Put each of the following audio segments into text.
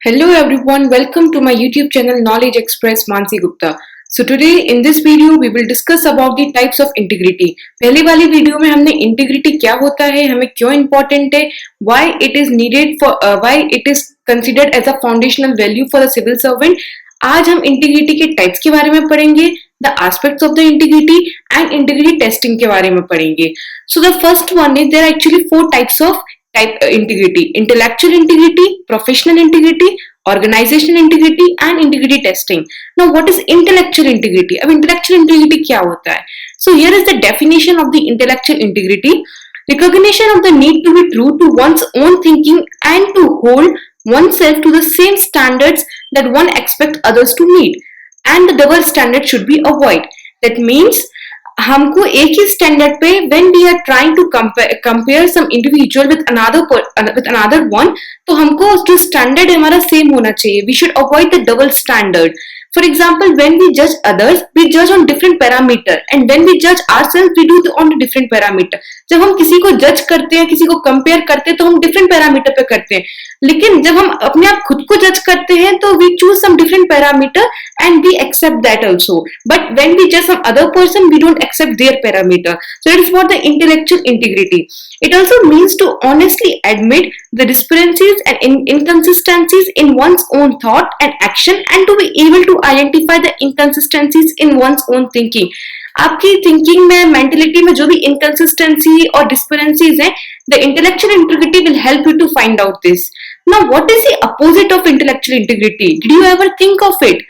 Hello everyone, welcome to my YouTube channel Knowledge Express Mansi Gupta. So today in this video we will discuss about the types of integrity. पहले वाली video में हमने integrity क्या होता है, हमें क्यों important है, why it is needed for why it is considered as a foundational value for the civil servant. आज हम integrity के types के बारे में पढ़ेंगे, the aspects of the integrity and integrity testing के बारे में पढ़ेंगे. So the first one is there are actually four types of integrity: intellectual integrity, professional integrity, organizational integrity and integrity testing. Now what is intellectual integrity? अब intellectual integrity क्या होता है? So here is the definition of the intellectual integrity: recognition of the need to be true to one's own thinking and to hold oneself to the same standards that one expects others to meet, and the double standard should be avoided. That means हमको एक ही standard पे when we are trying to compare some individual with another one, तो हमको जो standard हमारा same होना चाहिए. We should avoid the double standard. For example, when we judge others, we judge on different parameter, and when we judge ourselves, we do on a different parameter. जब हम किसी को जज करते हैं, किसी को कंपेयर करते हैं, तो हम डिफरेंट पैरामीटर पे करते हैं. लेकिन जब हम अपने आप खुद को जज करते हैं, तो we choose some different parameter and we accept that also. But when we judge some other person, we don't accept their parameter. So it is what the intellectual integrity. It also means to honestly admit the discrepancies and inconsistencies in one's own thought and action, and to be able to identify the inconsistencies in one's own thinking. आपकी thinking में, mentality में जो भी inconsistency और discrepancies हैं, the intellectual integrity will help you to find out this. Now what is the opposite of intellectual integrity? Did you ever think of it?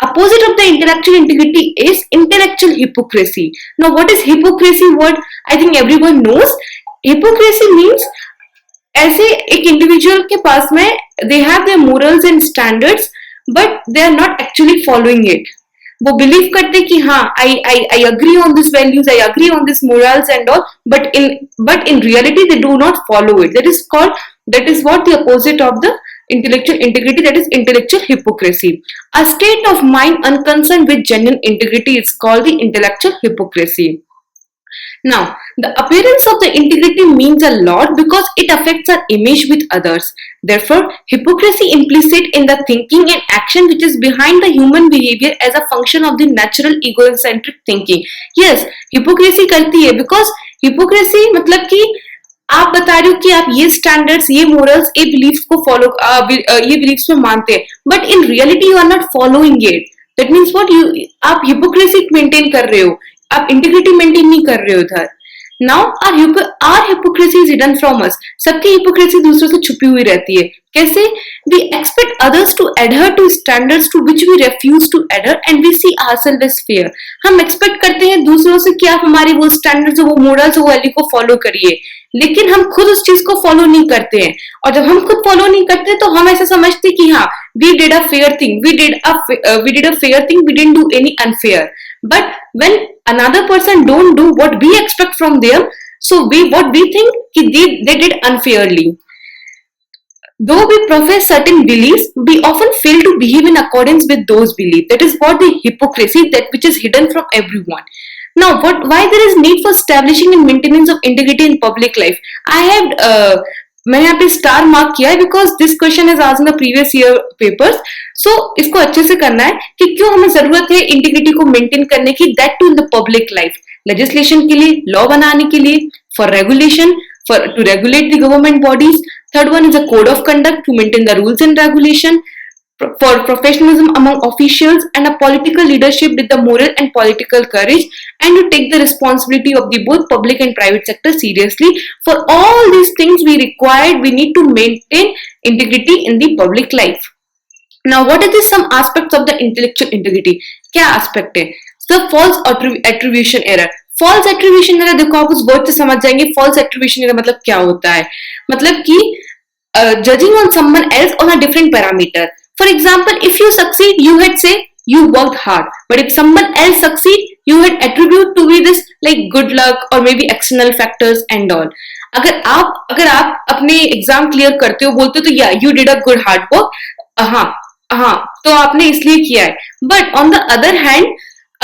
Opposite of the intellectual integrity is intellectual hypocrisy. Now what is hypocrisy word? I think everyone knows. Hypocrisy means ऐसे एक individual के पास में they have their morals and standards but they are not actually following it. वो believe करते कि हाँ I agree on this values, I agree on this morals and all, but in reality they do not follow it. That is what the opposite of the intellectual integrity, that is intellectual hypocrisy. A state of mind unconcerned with genuine integrity is called the intellectual hypocrisy. Now, the appearance of the integrity means a lot because it affects our image with others. Therefore, hypocrisy implicit in the thinking and action which is behind the human behavior as a function of the natural egocentric thinking. Yes, hypocrisy करती है because hypocrisy मतलब कि आप बता रहे हो कि आप ये स्टैंडर्ड्स, ये मोरल्स, ये बिलीफ्स को फॉलो, ये बिलीफ्स में मानते हैं, but in reality you are not following it. That means what, आप हिपोक्रेसी मेंटेन कर रहे हो, आप इंटीग्रिटी मेंटेन नहीं कर रहे हो इधर. Now our hypocrisy is hidden from us. सबकी हिपोक्रेसी दूसरों से छुपी हुई रहती है. कैसे? We expect others to adhere to standards to which we refuse to adhere and we see ourselves as fair. हम एक्सपेक्ट करते हैं दूसरों से कि आप हमारे वो स्टैंडर्ड्स, वो मोरल्स, वो वैल्यू को फॉलो करिए, लेकिन हम खुद उस चीज को फॉलो नहीं करते हैं. और जब हम खुद फॉलो नहीं करते तो हम ऐसा समझते कि हाँ, we did a fair thing, we did a fair thing, we didn't do any unfair. But when another person don't do what we expect from them, so what we think कि they did unfairly. Though we profess certain beliefs, we often fail to behave in accordance with those beliefs. That is what the hypocrisy, that which is hidden from everyone. Now, why there is need for establishing and maintenance of integrity in public life? मैंने यहाँ पे star mark किया है because this question is asked in the previous year papers. So इसको अच्छे से करना है कि क्यों हमें जरूरत है इंटीग्रिटी को मेंटेन करने की, that too in the public life. Legislation के लिए, लॉ बनाने के लिए, for regulation, for to regulate the government bodies. Third one is a code of conduct to maintain the rules and regulation, for professionalism among officials, and a political leadership with the moral and political courage, and to take the responsibility of the both public and private sector seriously. For all these things we need to maintain integrity in the public life. Now what are the some aspects of the intellectual integrity? क्या aspect है? So false attribution error. False attribution error, देखो आप उस word से समझ जाएंगे. False attribution error मतलब क्या होता है? मतलब कि judging on someone else on a different parameter. For example, if you succeed, you had say you worked hard, but if someone else succeed, you had attribute to be this like good luck or maybe external factors and all. अगर आप अपने exam clear करते हो, बोलते हो तो या you did a good hard work, हाँ तो आपने इसलिए किया है. But on the other hand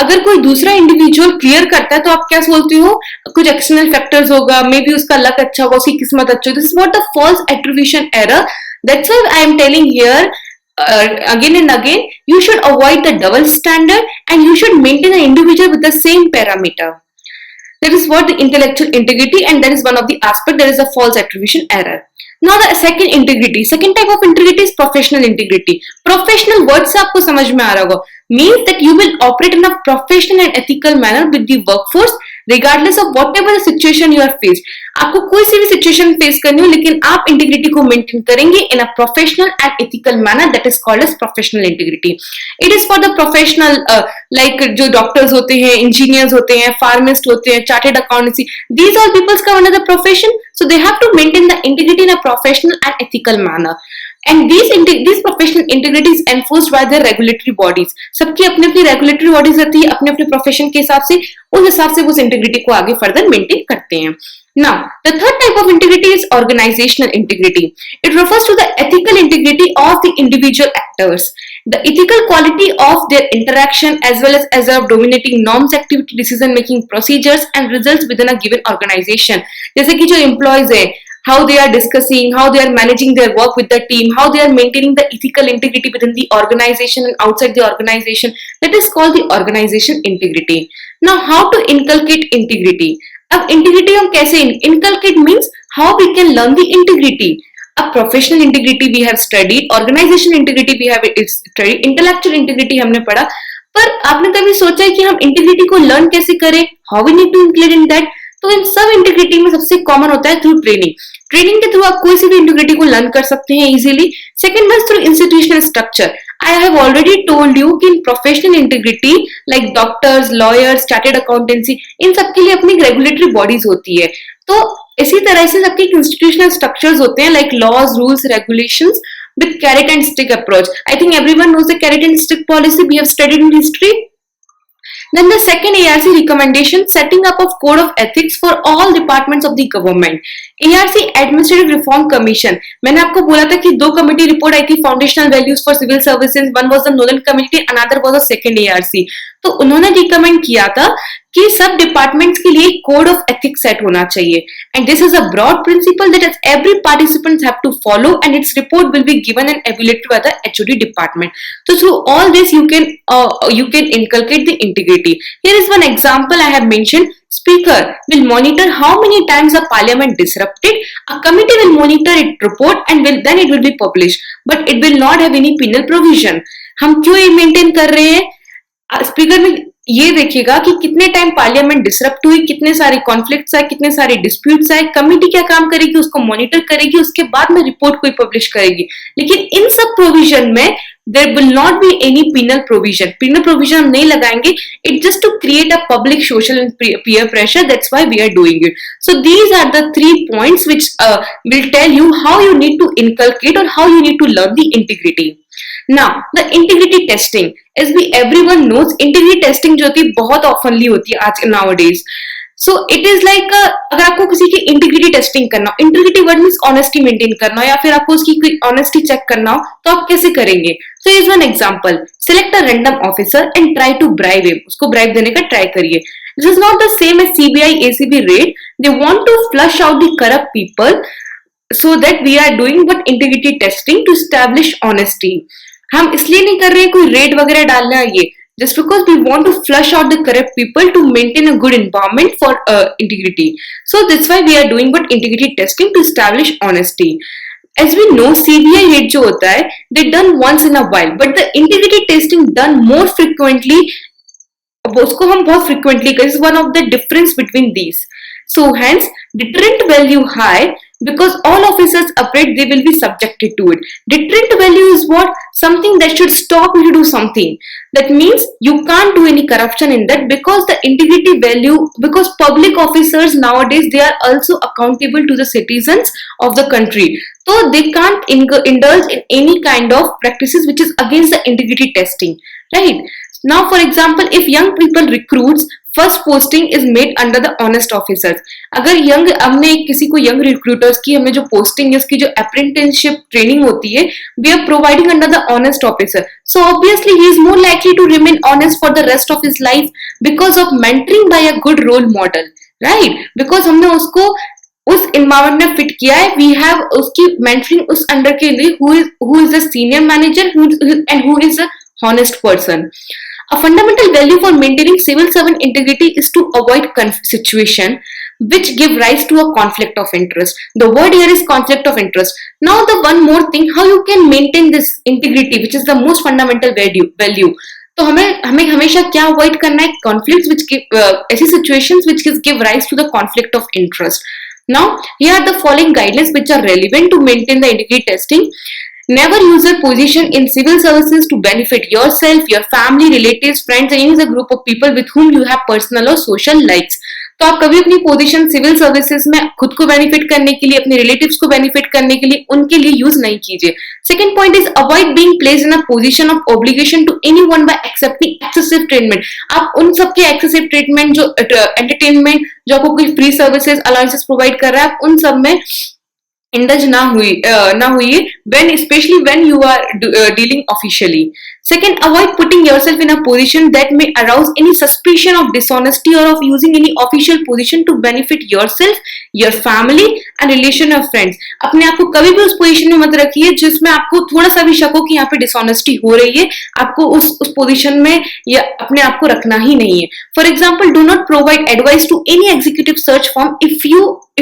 अगर कोई दूसरा इंडिविजुअल क्लियर करता है तो आप क्या सोचते हो? कुछ एक्सटर्नल फैक्टर्स होगा, मे बी उसका लक अच्छा होगा, उसकी किस्मत अच्छी होगी. This is what the false attribution error. That's why I am telling here again and again, you should avoid the double standard and you should maintain an individual with the same parameter. That is what the intellectual integrity, and that is one of the aspect. There is a false attribution error. Now the second type of integrity is professional integrity. Professional word से आपको समझ में आ रहा होगा, means that you will operate in a professional and ethical manner with the workforce regardless of whatever the situation you are faced. आपको कोई सी भी situation face करनी हो, लेकिन आप इंटीग्रिटी को मेंटेन करेंगे in a professional and ethical manner, that is called as professional integrity. It is for the professional, like जो डॉक्टर्स होते हैं, इंजीनियर्स होते हैं, फार्मिस्ट होते हैं, chartered accountancy, these are peoples come under the profession, so they have to maintain the integrity in a professional and ethical manner. And these professional integrity is enforced by their regulatory bodies. सबकी अपनी अपनी regulatory bodies रहती है, अपने अपने profession के हिसाब से, उस हिसाब से वो integrity को आगे further maintain करते हैं. Now, the third type of integrity is organizational integrity. It refers to the ethical integrity of the individual actors, the ethical quality of their interaction as well as of dominating norms, activity, decision making procedures and results within a given organization. जैसे कि जो employees है, how they are discussing, how they are managing their work with the team, how they are maintaining the ethical integrity within the organization and outside the organization. That is called the organization integrity. Now, how to inculcate integrity? अब integrity हम कैसे inculcate means how we can learn the integrity. अब professional integrity we have studied, organization integrity we have studied, intellectual integrity हमने पढ़ा, पर आपने कभी सोचा है कि हम integrity को learn कैसे करें? How we need to include in that? तो इन सब इंटीग्रिटी में सबसे कॉमन होता है थ्रू ट्रेनिंग. ट्रेनिंग के थ्रू आप कोई सी भी इंटीग्रिटी को लर्न कर सकते हैं easily. Second one through institutional structure. I have already told you कि in professional integrity like doctors, lawyers, chartered accountancy, इन सबके लिए अपनी रेगुलेटरी बॉडीज होती है. तो इसी तरह से सबके इंस्टीट्यूशनल स्ट्रक्चर्स होते हैं like laws, rules, regulations with carrot and stick approach. I think everyone knows the carrot and stick policy we have studied in history. Then the second ARC recommendation, setting up of code of ethics for all departments of the government. ARC Administrative Reform Commission. मैंने आपको बोला था कि दो committee report आई थी, foundational values for civil services, one was the Nolan committee, another was the second ARC. तो उन्होंने रिकमेंड किया था कि सब डिपार्टमेंट्स के लिए कोड ऑफ एथिक्स सेट होना चाहिए, and this is a broad principle that every participants have to follow, and its report will be given and evaluated by the HOD department. So through all this you can inculcate the integrity. Here is one example I have mentioned. Speaker will monitor how many times the parliament disrupted. A committee will monitor its report and then it will be published, but it will not have any penal provision. हम क्यों ये maintain कर रहे हैं? Speaker में ये देखिएगा कि कितने टाइम पार्लियामेंट डिसरप्ट हुई, कितने सारे कॉन्फ्लिक्ट्स आए, कितने सारे डिस्प्यूट्स आए. कमिटी क्या काम करेगी? उसको मॉनिटर करेगी, उसके बाद में रिपोर्ट कोई पब्लिश करेगी. लेकिन इन सब प्रोविजन में there will not be any penal provision. Penal provision हम नहीं लगाएंगे. It just to create a public social and peer pressure. That's why we are doing it. So these are the 3 points which will tell you how you need to inculcate or how you need to learn the integrity. Now the integrity testing, as we everyone knows, integrity testing जो होती है बहुत oftenly होती है आज nowadays. So it is like अगर आपको किसी की इंटीग्रिटी टेस्टिंग करना हो, integrity word means honesty maintain करना हो, या फिर आपको उसकी कोई ऑनेस्टी चेक करना हो, तो आप कैसे करेंगे? So is one example, select a random officer and try to bribe him. उसको ब्राइब देने का ट्राई करिए. This is not the same as CBI ACB raid. They want to flush out the corrupt people, so that we are doing what integrity testing to establish honesty. हम इसलिए नहीं कर रहे कोई रेड वगैरह डालना है ये, just because we want to flush out the corrupt people to maintain a good environment for integrity. So that's why we are doing what integrity testing to establish honesty. As we know, CBI raid जो होता है, they done once in a while, but the integrity testing done more frequently. अब उसको हम बहुत frequently करें. This is one of the difference between these. So hence deterrent value high, because all officers operate, they will be subjected to it. Deterrent value is what? Something that should stop you to do something. That means you can't do any corruption in that, because the integrity value, because public officers nowadays, they are also accountable to the citizens of the country. So they can't indulge in any kind of practices which is against the integrity testing, right? Now for example, if young people recruits, first posting is made under the honest officers. अगर young हमने किसी को young recruiters की हमें जो posting है उसकी जो अप्रेंटिसशिप ट्रेनिंग होती है, we are providing under the honest officer. So obviously he is more likely to remain honest for the rest of his life because of mentoring by a good role model, right? Because हमने उसको उस environment में fit किया है. We have उसकी mentoring उस under के लिए who is the senior manager and who is a honest person. A fundamental value for maintaining civil servant integrity is to avoid situation which give rise to a conflict of interest. The word here is conflict of interest. Now the one more thing, how you can maintain this integrity, which is the most fundamental value. तो हमें हमें हमेशा क्या avoid करना है? Conflicts which ऐसी situations which give rise to the conflict of interest. Now, here are the following guidelines which are relevant to maintain the integrity testing. Never use your position in civil services to benefit yourself, your family, relatives, friends, and any other group of people with whom you have personal or social likes. तो आप कभी अपनी position civil services में खुद को benefit करने के लिए, अपने रिलेटिव्स को बेनिफिट करने के लिए, उनके लिए यूज नहीं कीजिए. Second point is avoid being placed in a position of obligation to anyone by accepting excessive treatment. आप उन सबके एक्सेसिव ट्रीटमेंट, जो एंटरटेनमेंट, जो आपको कोई फ्री सर्विसेज अलाउंसेस प्रोवाइड कर रहा है, आप उन सब में indulge ना हुई when especially when you are dealing officially. Second, avoid putting yourself in a position that may arouse any suspicion of dishonesty or of using any official position to benefit yourself, your family and relation of friends. अपने आप को कभी भी उस position में मत रखिए जिसमें आपको थोड़ा सा भी शक हो कि यहाँ पे डिसऑनेस्टी हो रही है. आपको उस पोजीशन में या अपने आप को रखना ही नहीं है. For example, do not provide advice to any executive search firm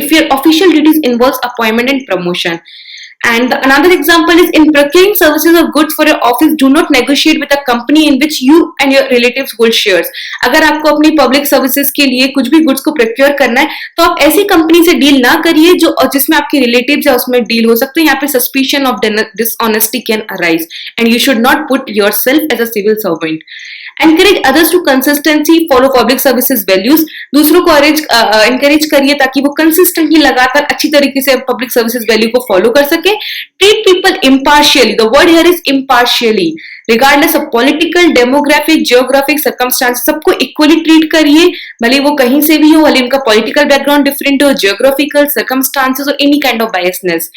if your official duties involves appointment and promotion. And another example is in procuring services or goods for your office, do not negotiate with a company in which you and your relatives hold shares. अगर आपको अपनी public services के लिए कुछ भी goods को procure करना है, तो आप ऐसी कंपनी से डील ना करिए जो जिसमें आपके रिलेटिव्स या उसमें डील हो सकते हैं. यहाँ पे suspicion of dishonesty can arise and you should not put yourself as a civil servant. Encourage others to consistency follow public services values. दूसरों को encourage करिए ताकि वो consistently लगातार अच्छी तरीके से public services value को follow कर सके. Treat people impartially. The word here is impartially. Regardless of political, demographic, geographic circumstances, सबको equally treat करिए, भले वो कहीं से भी हो, भले उनका political background different हो, geographical circumstances or any kind of biasness.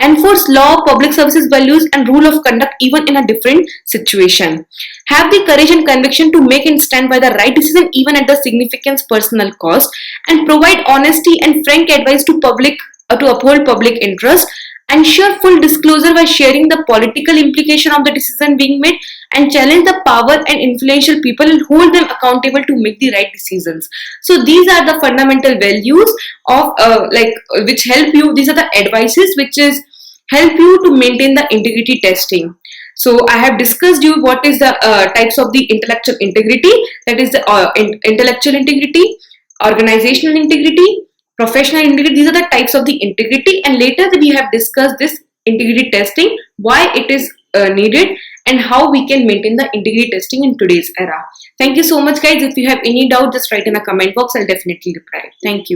Enforce law, public services values and rule of conduct even in a different situation. Have the courage and conviction to make and stand by the right decision even at the significant personal cost, and provide honesty and frank advice to uphold public interest. Ensure full disclosure by sharing the political implication of the decision being made, and challenge the power and influential people and hold them accountable to make the right decisions. So these are the fundamental values of which help you. These are the advices which is help you to maintain the integrity testing. So I have discussed you what is the types of the intellectual integrity, that is the intellectual integrity, organizational integrity, professional integrity. These are the types of the integrity, and later we have discussed this integrity testing, why it is needed and how we can maintain the integrity testing in today's era. Thank you so much guys. If you have any doubt, just write in a comment box. I'll definitely reply. Thank you.